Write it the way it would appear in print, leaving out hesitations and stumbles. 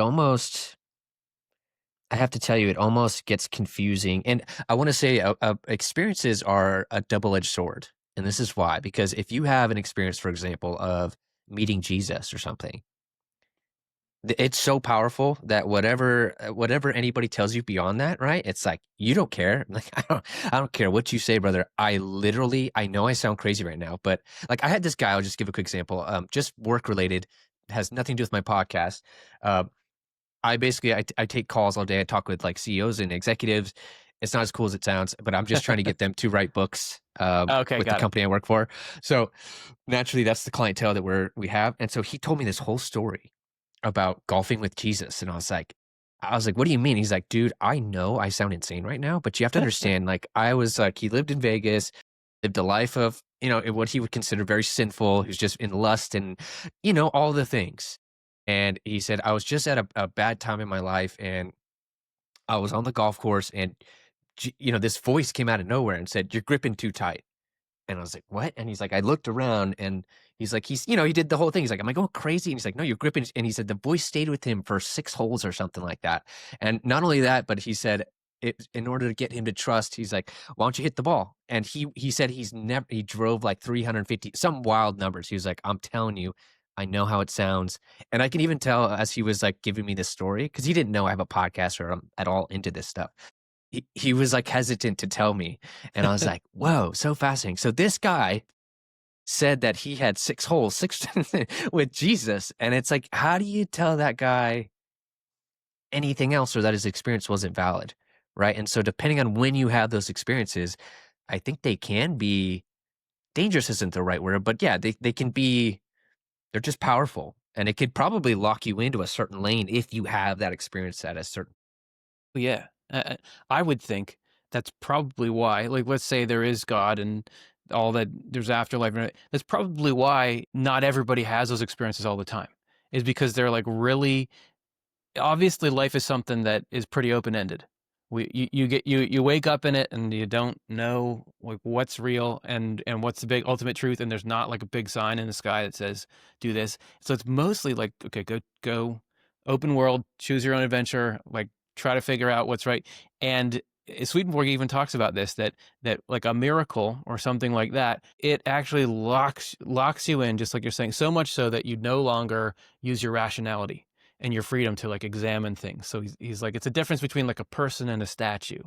almost I have to tell you, it almost gets confusing. And I want to say experiences are a double-edged sword. And this is why, because if you have an experience, for example, of meeting Jesus or something, it's so powerful that whatever anybody tells you beyond that, right? It's like you don't care. Like I don't care what you say, brother. I know I sound crazy right now, but like I had this guy. I'll just give a quick example. Just work related, has nothing to do with my podcast. Uh, I take calls all day. I talk with like CEOs and executives. It's not as cool as it sounds, but I'm just trying to get them to write books Okay, with the got it. company I work for. So naturally, that's the clientele that we have. And so he told me this whole story about golfing with Jesus, and I was like, "What do you mean?" He's like, "Dude, I know I sound insane right now, but you have to understand. Like, I was like, he lived in Vegas, lived a life of what he would consider very sinful. He was just in lust and all the things." And he said, "I was just at a bad time in my life, and I was on the golf course, and this voice came out of nowhere and said, 'You're gripping too tight.'" And I was like, "What?" And he's like, "I looked around," and he's like, he did the whole thing. He's like, "Am I going crazy?" And he's like, "No, you're gripping." And he said the voice stayed with him for 6 holes or something like that. And not only that, but he said, in order to get him to trust, he's like, "Why don't you hit the ball?" And he said he drove like 350, some wild numbers. He was like, "I'm telling you, I know how it sounds." And I can even tell as he was like giving me this story, because he didn't know I have a podcast or I'm at all into this stuff. He was like hesitant to tell me. And I was like, whoa, so fascinating. So this guy said that he had 6 holes, six with Jesus. And it's like, how do you tell that guy anything else or that his experience wasn't valid? Right. And so depending on when you have those experiences, I think they can be dangerous isn't the right word, but yeah, they can be, they're just powerful. And it could probably lock you into a certain lane if you have that experience at a certain. Yeah, I would think that's probably why, like, let's say there is God and all that, there's afterlife, and that's probably why not everybody has those experiences all the time, is because they're, like, really obviously, life is something that is pretty open-ended. You wake up in it, and you don't know, like, what's real and what's the big ultimate truth, and there's not, like, a big sign in the sky that says, "Do this." So it's mostly like, okay, go open world, choose your own adventure, like, try to figure out what's right, and Swedenborg even talks about this, that, like, a miracle or something like that, it actually locks you in, just like you're saying, so much so that you no longer use your rationality and your freedom to like examine things. So he's like, it's a difference between like a person and a statue.